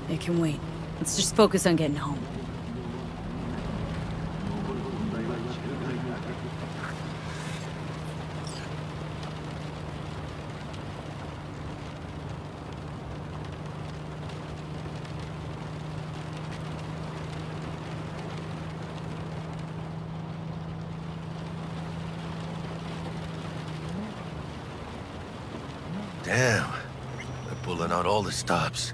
It can wait. Let's just focus on getting home. Damn. They're pulling out all the stops.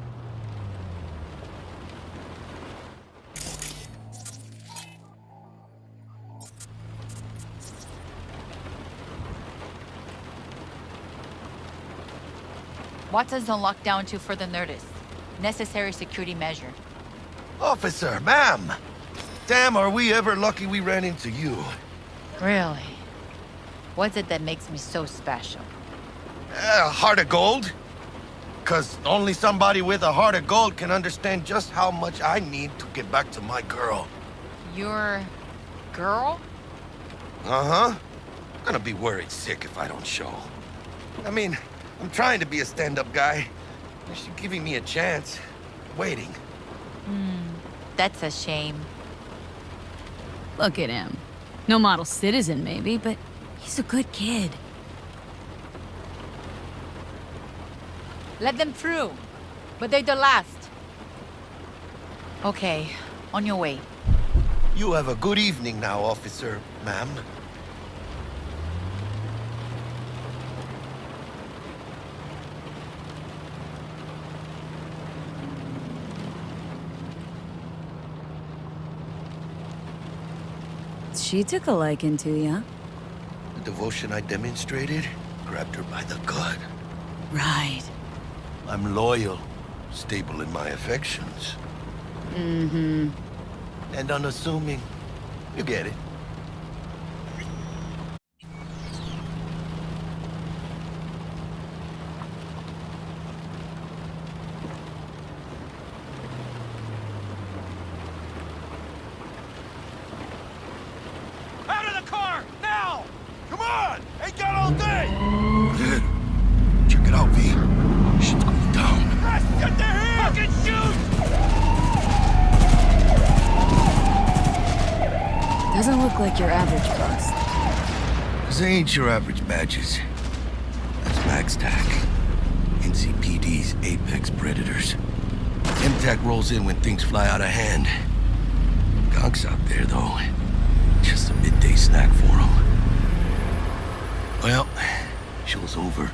Watson's on lockdown to further notice. Necessary security measure. Officer, ma'am! Damn, are we ever lucky we ran into you. Really? What's it that makes me so special? A heart of gold? 'Cause only somebody with a heart of gold can understand just how much I need to get back to my girl. Your... girl? Uh-huh. Gonna be worried sick if I don't show. I mean, I'm trying to be a stand-up guy. She's giving me a chance. Waiting. That's a shame. Look at him. No model citizen, maybe, but he's a good kid. Let them through. But they're the last. Okay, on your way. You have a good evening now, officer, ma'am. She took a liking to ya. The devotion I demonstrated grabbed her by the gut. Right. I'm loyal, stable in my affections. Mm-hmm. And unassuming. You get it. Out of the car! Now! Come on! Ain't got all day! Good. Check it out, V. Shit's going down. Rest, get the here! Fucking shoot! Doesn't look like your average bust. They ain't your average badges. That's MaxTac. NCPD's apex predators. MTAC rolls in when things fly out of hand. Gonks out there, though. Just a midday snack for them. Well, show's over.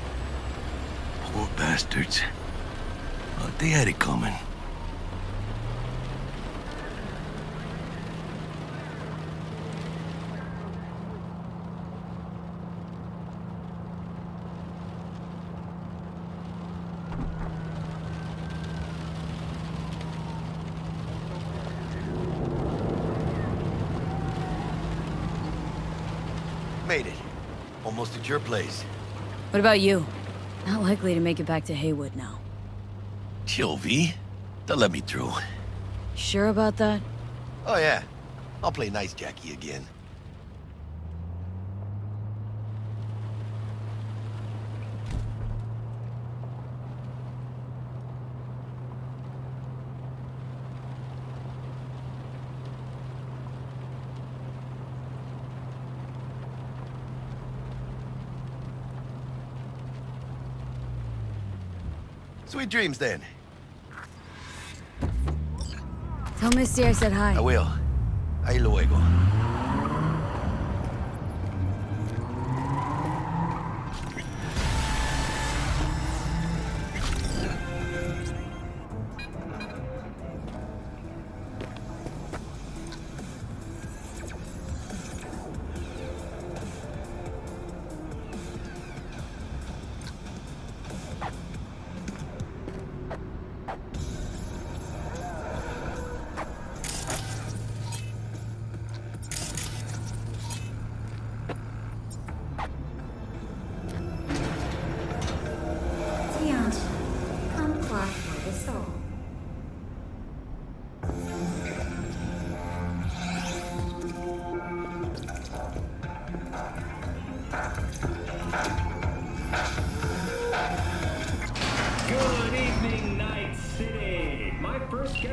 Poor bastards. But they had it coming. Made it. Almost at your place. What about you? Not likely to make it back to Haywood now. Chill, V. They'll let me through. Sure about that? Oh, yeah. I'll play nice Jackie again. Sweet dreams, then. Tell Misty I said hi. I will. Ahí luego.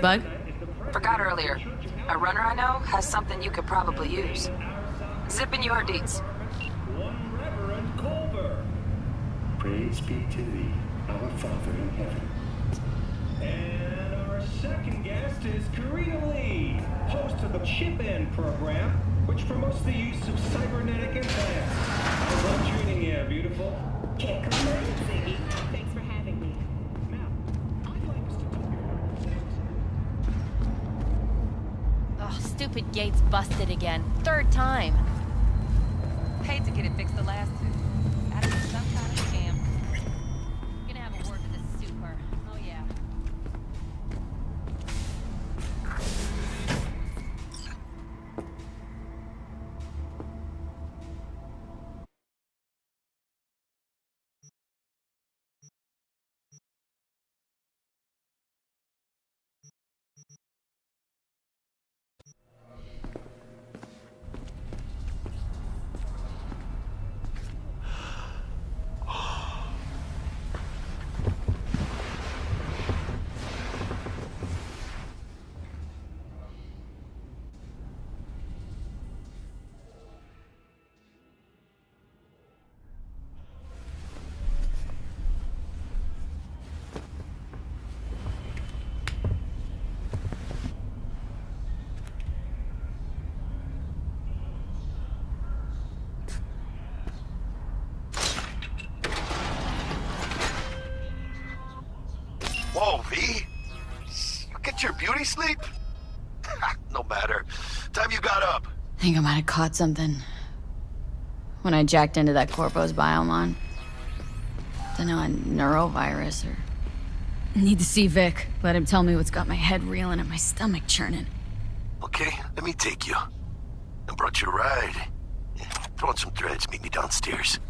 Bug? Forgot earlier. A runner I know has something you could probably use. Zipping your deets. One Reverend Culver. Praise be to thee, our Father in heaven. And our second guest is Karina Lee, host of the Chip In program, which promotes the use of cybernetic implants. How's that treating you, beautiful? Can't complain, Ziggy. Thanks for having me. Now, I'd like us to talk. Oh, stupid gate's busted again. Third time. Paid to get it fixed the last two. Gotta be some kind of scam. Gonna have a word with this super. Oh, yeah. Whoa, V? You get your beauty sleep? No matter. Time you got up. I think I might have caught something. When I jacked into that Corpo's biomon. Dunno, a neurovirus or... Need to see Vic. Let him tell me what's got my head reeling and my stomach churning. Okay, let me take you. I brought you a ride. Yeah, throw on some threads, meet me downstairs.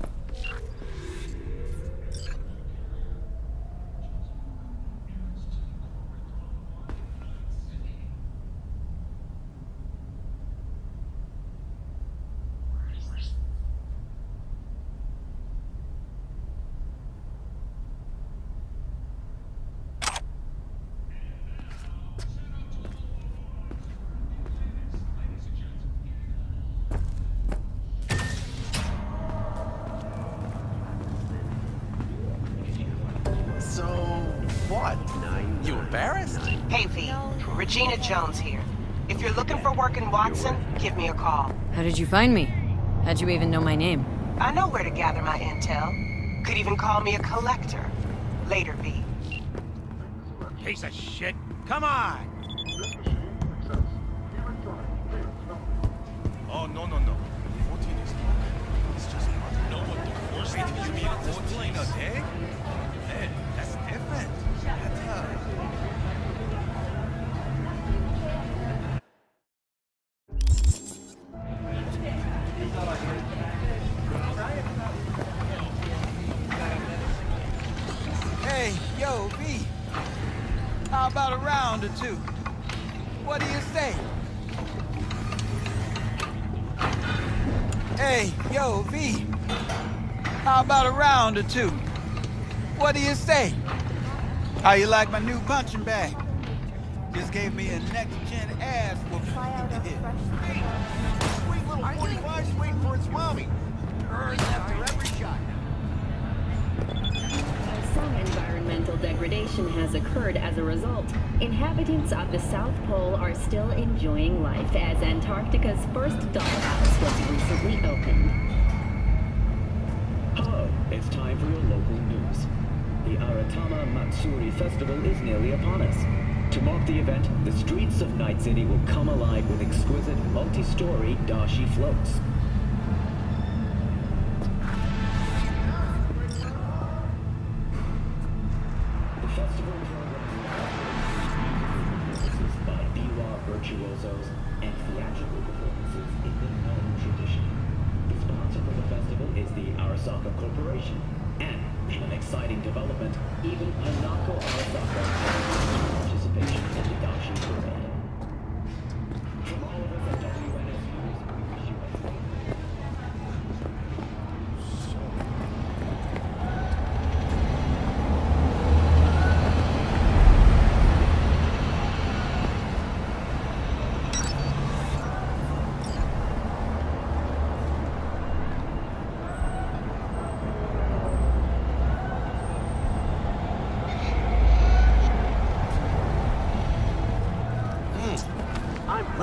You embarrassed? Hey, V. Regina Jones here. If you're looking for work in Watson, give me a call. How did you find me? How'd you even know my name? I know where to gather my intel. Could even call me a collector. Later, V. Piece of shit. Come on. Oh, no. 14 is... It's just... No, what the worst thing you mean 14 a day? Man, that's different. Hey, yo, V. How about a round or two? What do you say? Hey, yo, V. How about a round or two? What do you say? How you like my new punching bag? Just gave me a next-gen ass whooping. Sweet little 45's waiting for its mommy. Earns after every shot. Some environmental degradation has occurred as a result. Inhabitants of the South Pole are still enjoying life as Antarctica's first dollhouse was recently opened. Hello, it's time for your local news. The Aratama Matsuri Festival is nearly upon us. To mark the event, the streets of Night City will come alive with exquisite multi-story dashi floats. The festival performances by biwa virtuosos and theatrical performances in the known tradition. The sponsor for the festival is the Arasaka Corporation, and in an exciting development, even Hanako Arasaka has participation in the dashi parade. From all of us at WNS News, we wish you a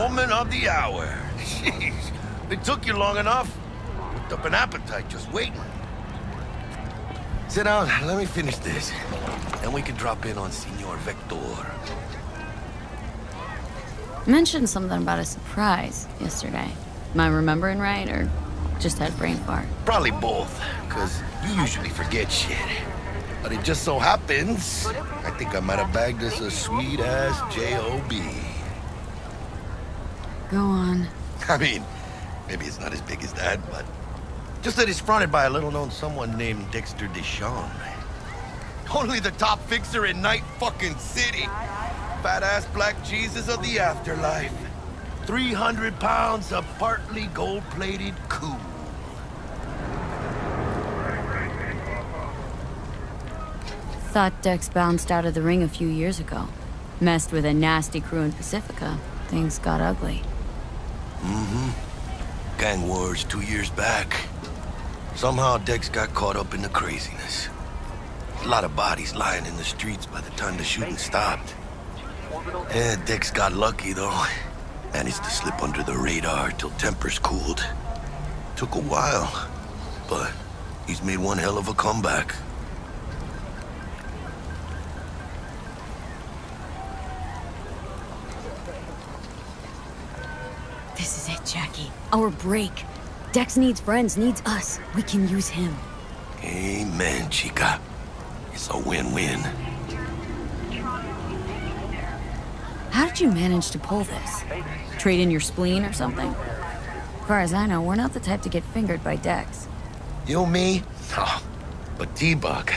woman of the hour. Jeez, it took you long enough. Whipped up an appetite just waiting. Sit down, let me finish this. Then we can drop in on Senor Vector. Mentioned something about a surprise yesterday. Am I remembering right, or just had a brain fart? Probably both, because you usually forget shit. But it just so happens, I think I might have bagged us a sweet-ass J.O.B. Go on. I mean, maybe it's not as big as that, but just that it's fronted by a little-known someone named Dexter Deshawn. Only the top fixer in Night fucking City. Fat-ass black Jesus of the afterlife. 300 pounds of partly gold-plated cool. Thought Dex bounced out of the ring a few years ago. Messed with a nasty crew in Pacifica. Things got ugly. Mm-hmm. Gang wars 2 years back. Somehow Dex got caught up in the craziness. A lot of bodies lying in the streets by the time the shooting stopped. Yeah, Dex got lucky though. Managed to slip under the radar till tempers cooled. Took a while, but he's made one hell of a comeback. This is it, Jackie. Our break. Dex needs friends, needs us. We can use him. Amen, chica. It's a win-win. How did you manage to pull this? Trade in your spleen or something? As far as I know, we're not the type to get fingered by Dex. You, me? Oh, but T-Bug,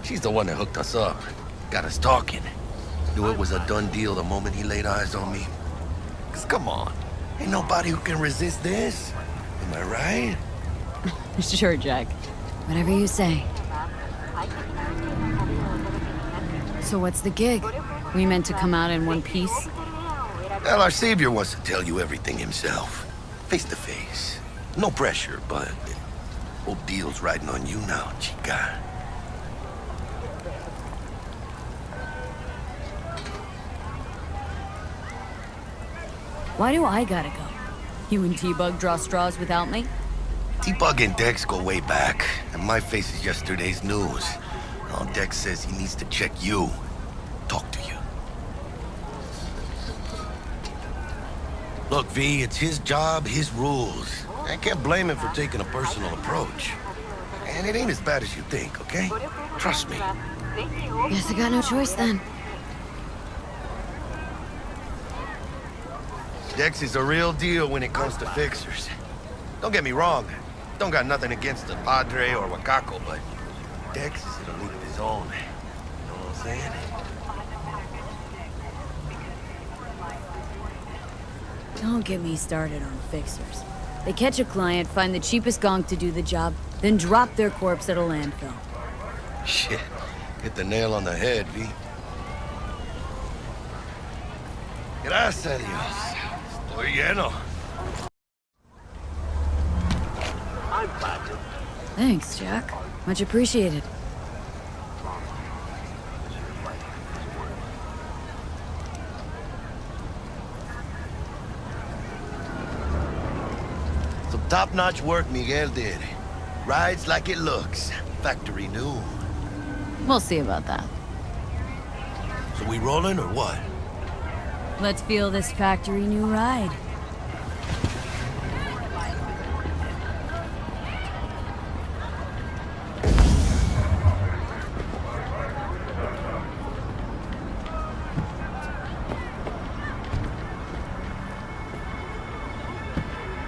she's the one that hooked us up. Got us talking. Knew it was a done deal the moment he laid eyes on me. 'Cause come on, ain't nobody who can resist this. Am I right? Sure, Jack. Whatever you say. So what's the gig? We meant to come out in one piece? Well, our savior wants to tell you everything himself. Face to face. No pressure, but whole deal's riding on you now, chica. Why do I gotta go? You and T-Bug draw straws without me? T-Bug and Dex go way back, and my face is yesterday's news. Now Dex says he needs to check you. Talk to you. Look, V, it's his job, his rules. I can't blame him for taking a personal approach. And it ain't as bad as you think, okay? Trust me. Guess I got no choice then. Dex is a real deal when it comes to fixers. Don't get me wrong. Don't got nothing against the Padre or Wakako, but Dex is in a league of his own. You know what I'm saying? Don't get me started on fixers. They catch a client, find the cheapest gonk to do the job, then drop their corpse at a landfill. Shit. Hit the nail on the head, V. Gracias a Dios. Estoy lleno. Thanks, Jack. Much appreciated. Some top-notch work Miguel did. Rides like it looks. Factory new. We'll see about that. So we rolling or what? Let's feel this factory new ride.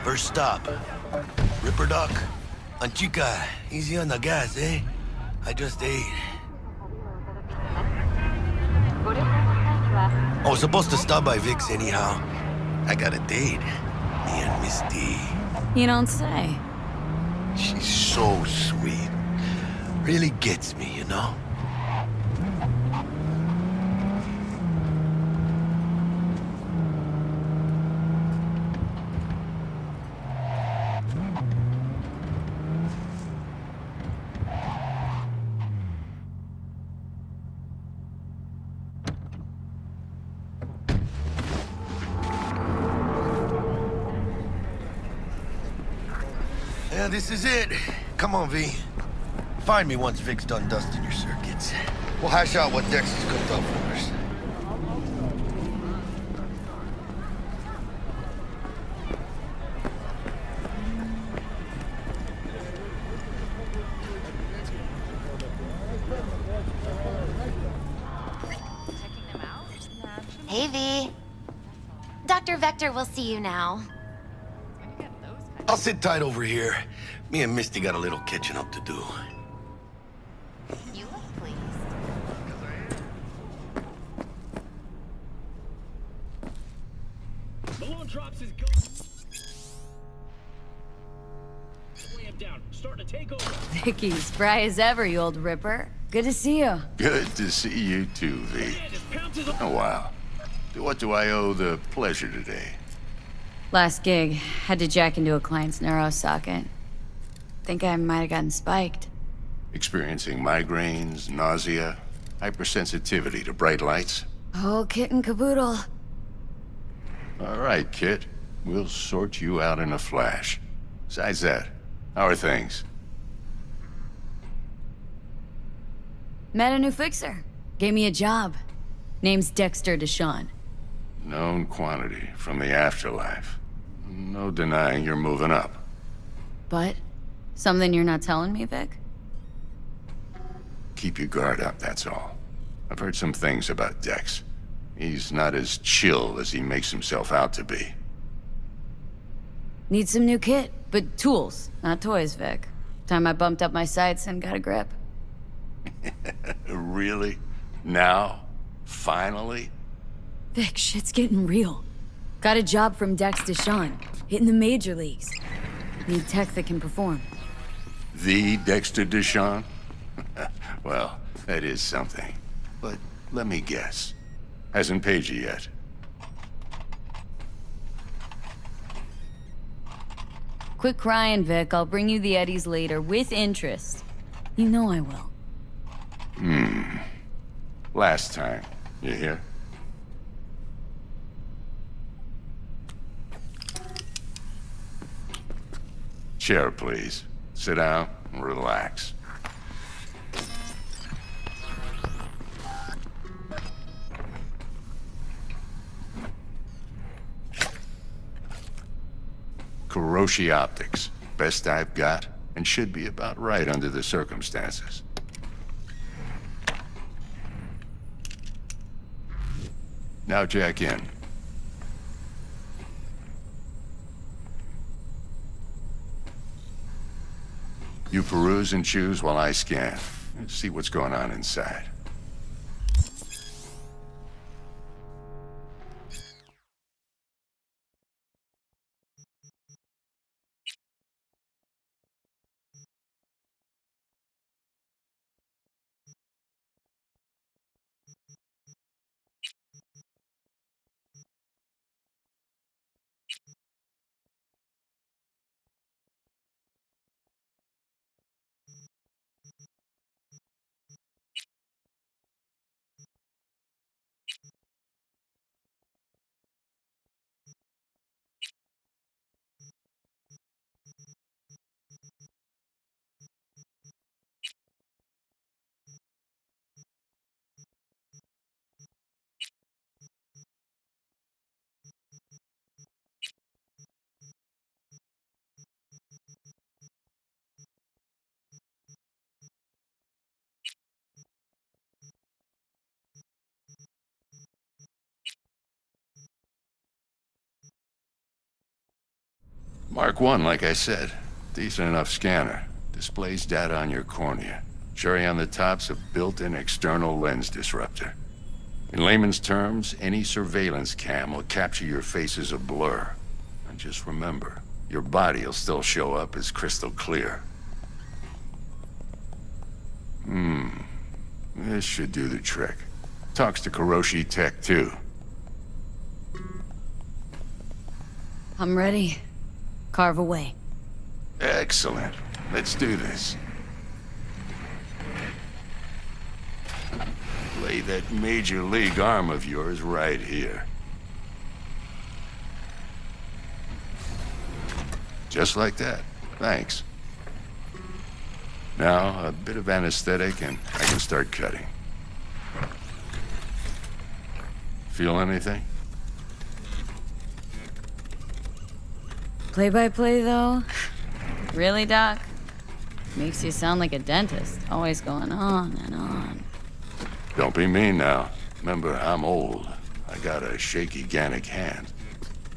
First stop. Ripper Duck. And chica, easy on the gas, eh? I just ate. I was supposed to stop by Vic's anyhow. I got a date. Me and Misty. You don't say. She's so sweet. Really gets me, you know? this is it. Come on, V. Find me once Vic's done dusting your circuits. We'll hash out what Dex has cooked up for us. Hey, V. Dr. Vector will see you now. I'll sit tight over here. Me and Misty got a little catching up to do. You look pleased. Balloon drops is going down. Starting to take over. Vicky, spry as ever, you old ripper. Good to see you. Good to see you too, V. Oh, wow. What do I owe the pleasure today? Last gig, had to jack into a client's neuro socket. Think I might have gotten spiked. Experiencing migraines, nausea, hypersensitivity to bright lights? Oh, kit and caboodle. All right, Kit. We'll sort you out in a flash. Besides that, how are things? Met a new fixer. Gave me a job. Name's Dexter Deshawn. Known quantity from the afterlife. No denying you're moving up. But? Something you're not telling me, Vic? Keep your guard up, that's all. I've heard some things about Dex. He's not as chill as he makes himself out to be. Need some new kit, but tools, not toys, Vic. Time I bumped up my sights and got a grip. Really? Now? Finally? Vic, shit's getting real. Got a job from Dex Deshawn, hitting the major leagues. Need tech that can perform. The Dexter Deshawn? Well, that is something. But let me guess. Hasn't paid you yet. Quit crying, Vic. I'll bring you the eddies later, with interest. You know I will. Last time. You hear? Chair, please. Sit down and relax. Kuroshi Optics. Best I've got, and should be about right under the circumstances. Now jack in. You peruse and choose while I scan. See what's going on inside. Mark 1, like I said. Decent enough scanner. Displays data on your cornea. Cherry on the top's a built-in external lens disruptor. In layman's terms, any surveillance cam will capture your face as a blur. And just remember, your body will still show up as crystal clear. This should do the trick. Talks to Kuroshi Tech, too. I'm ready. Carve away. Excellent. Let's do this. Lay that major league arm of yours right here. Just like that. Thanks. Now, a bit of anesthetic and I can start cutting. Feel anything? Play-by-play, though? Really, Doc? Makes you sound like a dentist, always going on and on. Don't be mean now. Remember, I'm old. I got a shaky Gannic hand.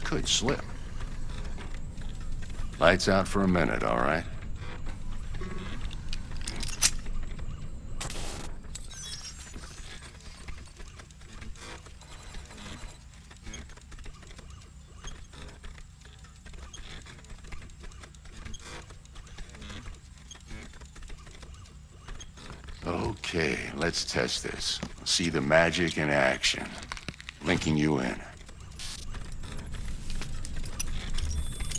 Could slip. Lights out for a minute, all right? Okay, let's test this. See the magic in action. Linking you in.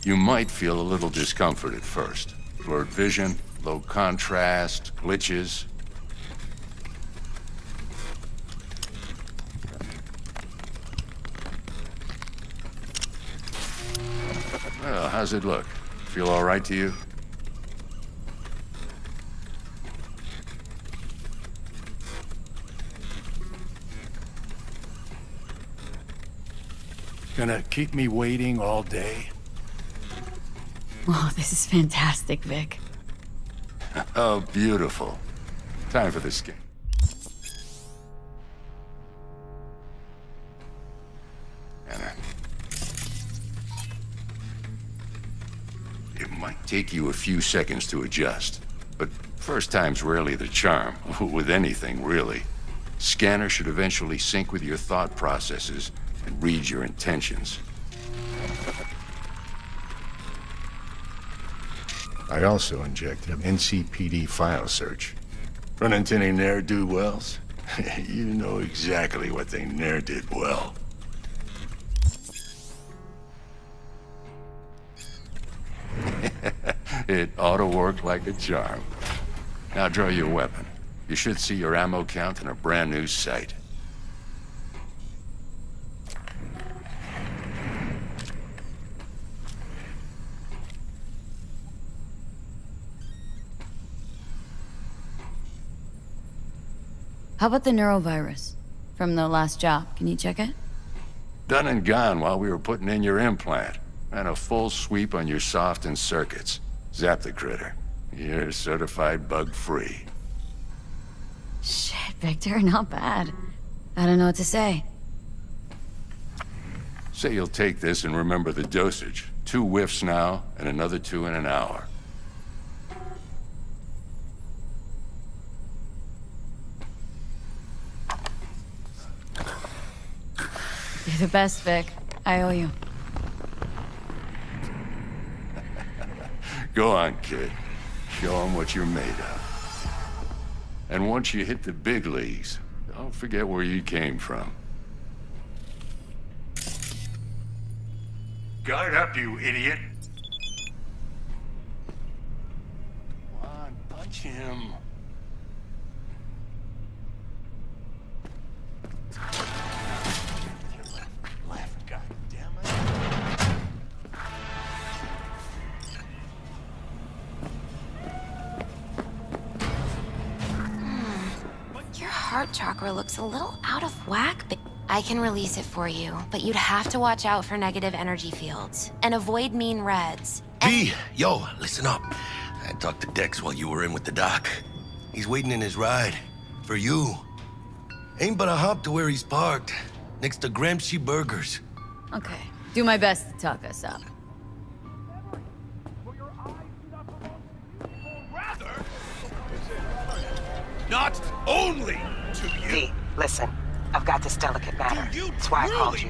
You might feel a little discomfort at first. Blurred vision, low contrast, glitches. Well, how's it look? Feel all right to you? Gonna keep me waiting all day? Oh, this is fantastic, Vic. Oh, beautiful. Time for the skin. Anna. It might take you a few seconds to adjust, but first time's rarely the charm, with anything, really. Scanner should eventually sync with your thought processes and read your intentions. I also injected an NCPD file search. Run into any ne'er-do-wells? You know exactly what they ne'er did well. It ought to work like a charm. Now draw your weapon. You should see your ammo count in a brand new sight. How about the neurovirus from the last job? Can you check it? Done and gone while we were putting in your implant. And a full sweep on your soft and circuits. Zap the critter. You're certified bug-free. Shit, Victor, not bad. I don't know what to say. Say you'll take this and remember the dosage. 2 whiffs now, and another 2 in an hour. You're the best, Vic. I owe you. Go on, kid. Show 'em what you're made of. And once you hit the big leagues, don't forget where you came from. Guard up, you idiot! Come on, punch him. Left, goddammit. Your heart chakra looks a little out of whack, but I can release it for you. But you'd have to watch out for negative energy fields and avoid mean reds. V, yo, listen up. I talked to Dex while you were in with the doc. He's waiting in his ride. For you. Ain't but a hop to where he's parked. Next to Gramsci Burgers. Okay. Do my best to talk us up. Not only to you. V, listen. I've got this delicate matter. That's why I called you.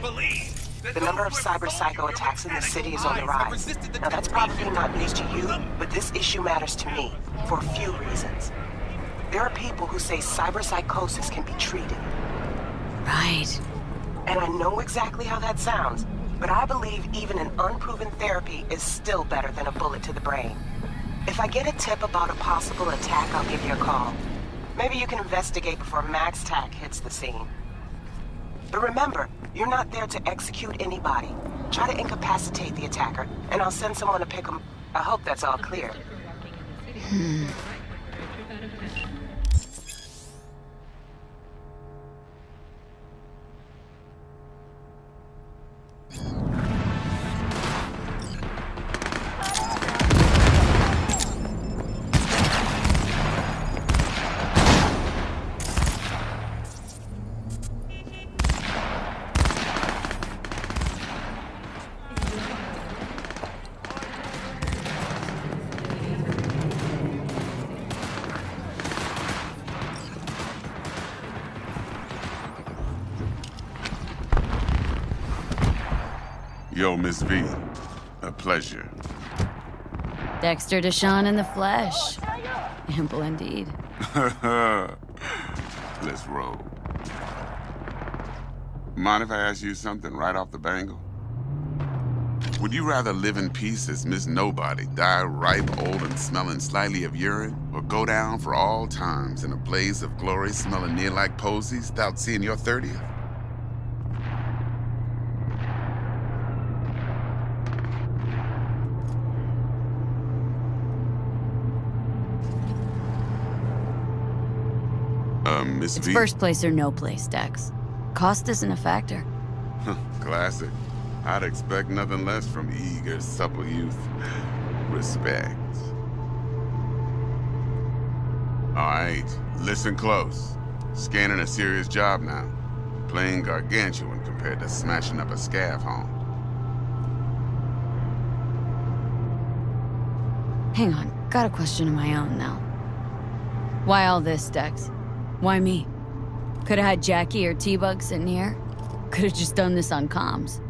The number of cyber psycho attacks in the city is on the rise. Now that's probably not news to you, but this issue matters to me for a few reasons. There are people who say cyber psychosis can be treated. Right. And I know exactly how that sounds, but I believe even an unproven therapy is still better than a bullet to the brain. If I get a tip about a possible attack, I'll give you a call. Maybe you can investigate before Max Tack hits the scene. But remember, you're not there to execute anybody. Try to incapacitate the attacker, and I'll send someone to pick him. I hope that's all clear. Yo, Miss V. A pleasure. Dexter Deshawn in the flesh. Ample indeed. Let's roll. Mind if I ask you something right off the bangle? Would you rather live in peace as Miss Nobody, die ripe, old, and smelling slightly of urine, or go down for all times in a blaze of glory smelling near like posies without seeing your 30th? Miss It's V? first place or no place, Dex. Cost isn't a factor. Classic. I'd expect nothing less from eager, supple youth. Respect. All right, listen close. Scanning a serious job now. Playing gargantuan compared to smashing up a scav home. Hang on, got a question of my own now. Why all this, Dex? Why me? Could've had Jackie or T-Bug sitting here. Could've just done this on comms.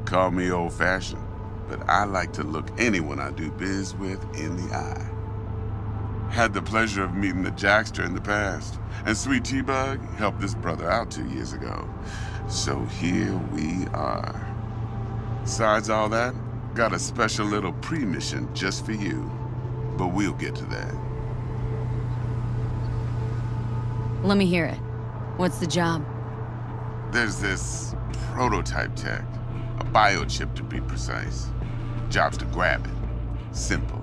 Call me old-fashioned, but I like to look anyone I do biz with in the eye. Had the pleasure of meeting the Jackster in the past, and Sweet T-Bug helped this brother out 2 years ago. So here we are. Besides all that, got a special little pre-mission just for you. But we'll get to that. Let me hear it. What's the job? There's this prototype tech. A biochip to be precise. Job's to grab it. Simple.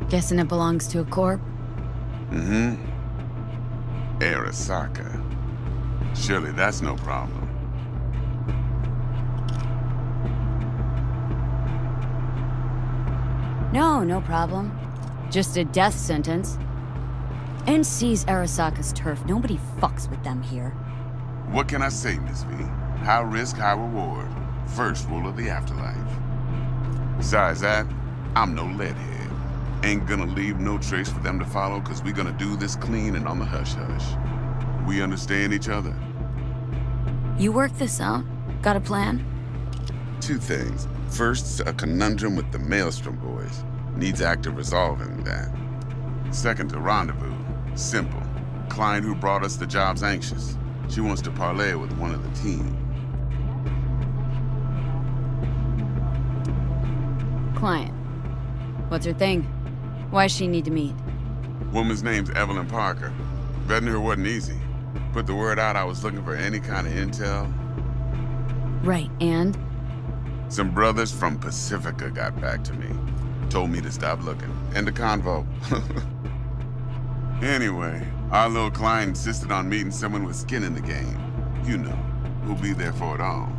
Guessing it belongs to a corp? Mm-hmm. Arasaka. Surely that's no problem. No problem. Just a death sentence. NC's Arasaka's turf. Nobody fucks with them here. What can I say, Miss V? High risk, high reward. First rule of the afterlife. Besides that, I'm no leadhead. Ain't gonna leave no trace for them to follow, cause we gonna do this clean and on the hush-hush. We understand each other. You work this out? Got a plan? Two things. First, a conundrum with the Maelstrom boys. Needs active resolving that. Second, a rendezvous. Simple. Client who brought us the job's anxious. She wants to parlay with one of the team. Client. What's her thing? Why does she need to meet? Woman's name's Evelyn Parker. Vetting her wasn't easy. Put the word out I was looking for any kind of intel. Right, and? Some brothers from Pacifica got back to me. Told me to stop looking. End of convo. Anyway, our little client insisted on meeting someone with skin in the game. You know, who'll be there for it all.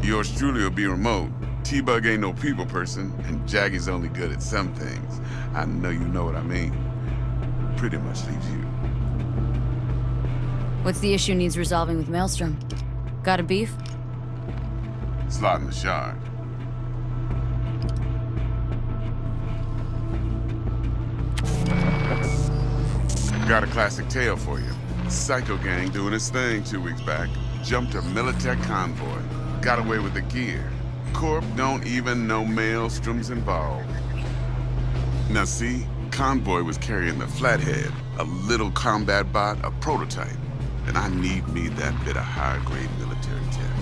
Yours truly will be remote. T-Bug ain't no people person, and Jaggy's only good at some things. I know you know what I mean. Pretty much leaves you. What's the issue needs resolving with Maelstrom? Got a beef? Slot in the shard. Got a classic tale for you. Psycho gang doing its thing 2 weeks back. Jumped a Militech convoy. Got away with the gear. Corp don't even know Maelstrom's involved. Now see, convoy was carrying the Flathead, a little combat bot, a prototype. And I need me that bit of high-grade military tech.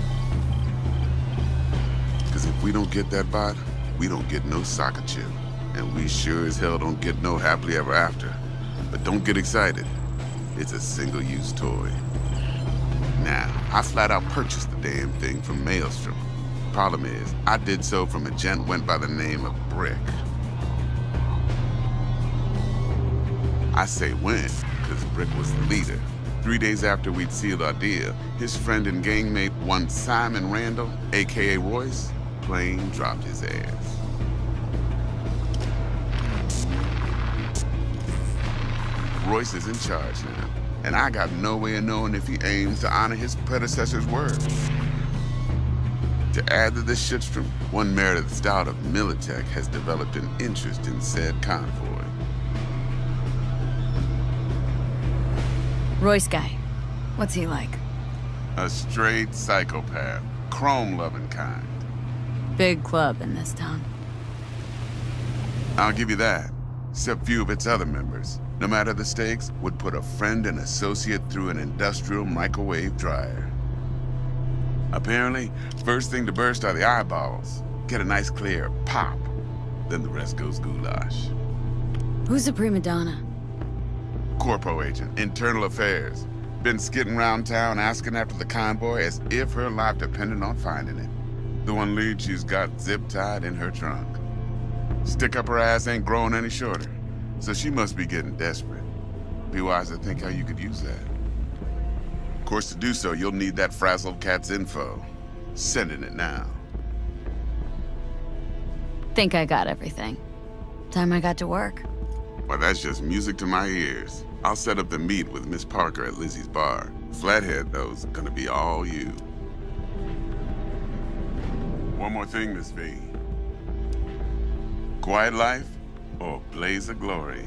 Because if we don't get that bot, we don't get no soccer chip. And we sure as hell don't get no happily ever after. But don't get excited. It's a single-use toy. Now, I flat out purchased the damn thing from Maelstrom. Problem is, I did so from a gent went by the name of Brick. I say when, because Brick was the leader. 3 days after we'd sealed our deal, his friend and gangmate, one Simon Randall, aka Royce, plain dropped his ass. Royce is in charge now, and I got no way of knowing if he aims to honor his predecessor's word. To add to this shitstorm, one Meredith Stout of Militech has developed an interest in said convoy. Royce guy. What's he like? A straight psychopath, chrome-loving kind. Big club in this town. I'll give you that. Except few of its other members, no matter the stakes, would put a friend and associate through an industrial microwave dryer. Apparently, first thing to burst are the eyeballs. Get a nice clear pop. Then the rest goes goulash. Who's the prima donna? Corpo agent, internal affairs. Been skidding around town asking after the convoy as if her life depended on finding it. The one lead she's got zip-tied in her trunk. Stick up her ass ain't growing any shorter, so she must be getting desperate. Be wise to think how you could use that. Of course, to do so, you'll need that frazzled cat's info. Sending it now. Think I got everything. Time I got to work. Well, that's just music to my ears. I'll set up the meet with Miss Parker at Lizzie's bar. Flathead, though's gonna be all you. One more thing, Miss V. Quiet life or blaze of glory?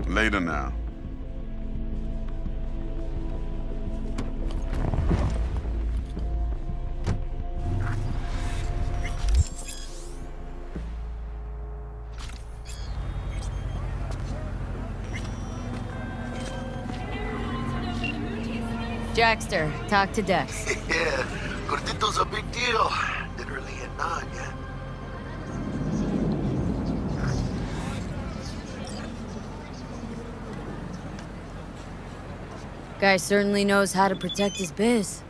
Later now. Jackster, talk to Dex. Yeah, Cortito's a big deal. Literally a nod, yeah. Guy certainly knows how to protect his biz.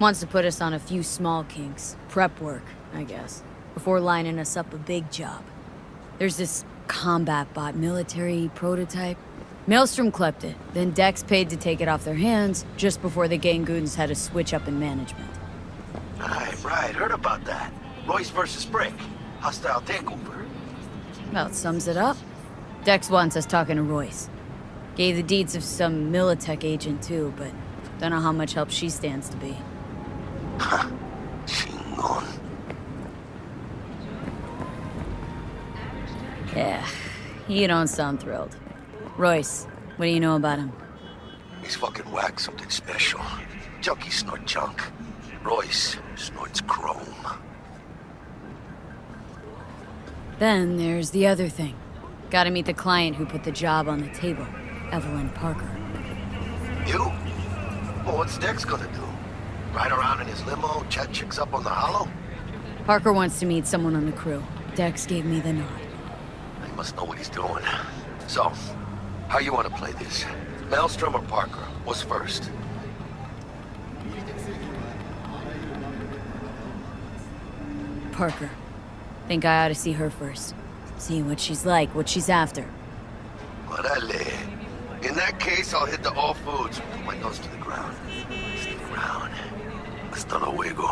Wants to put us on a few small kinks. Prep work, I guess. Before lining us up a big job. There's this combat bot military prototype. Maelstrom clept it, then Dex paid to take it off their hands just before the Gangoons had a switch up in management. Right, heard about that. Royce versus Brick. Hostile takeover. Well, it sums it up. Dex wants us talking to Royce. Gave the deeds of some Militech agent too, but don't know how much help she stands to be. Chingon. Yeah, you don't sound thrilled. Royce, what do you know about him? He's fucking whack, something special. Junkies snort junk. Royce snorts chrome. Then there's the other thing. Gotta meet the client who put the job on the table, Evelyn Parker. You? Well, what's Dex gonna do? Ride around in his limo, chat chicks up on the hollow? Parker wants to meet someone on the crew. Dex gave me the nod. He must know what he's doing. So, how you want to play this? Maelstrom or Parker? What's first? Parker. Think I ought to see her first. See what she's like, what she's after. Orale. In that case, I'll hit the all foods. Put my nose to the ground. Stick around. Hasta luego.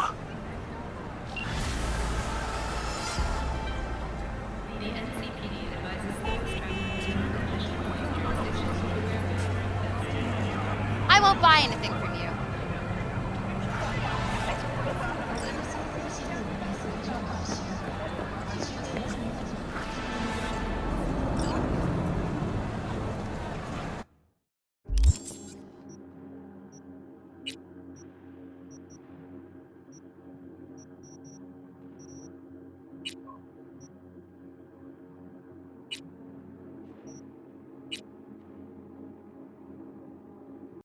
I won't buy anything from